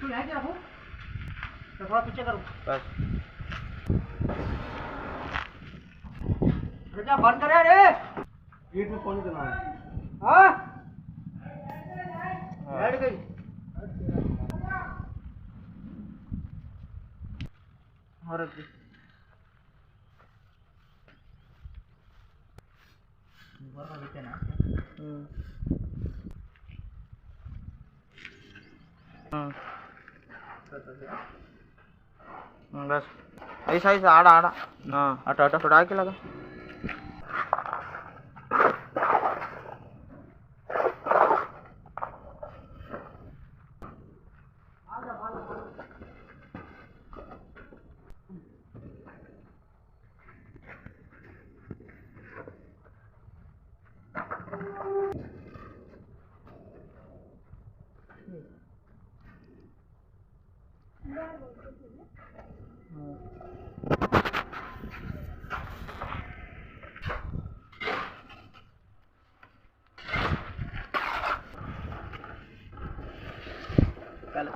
इसको यहाँ क्या रखूं? तो थोड़ा पीछे करो बस। क्या बंद करे रे? गेट में पानी देना है। हाँ? बैठ गई। और ऊपर का देते ना। बस ऐसा ऐसा आड़ा आड़ा हाँ आटा आटा थोड़ा आके लगा चल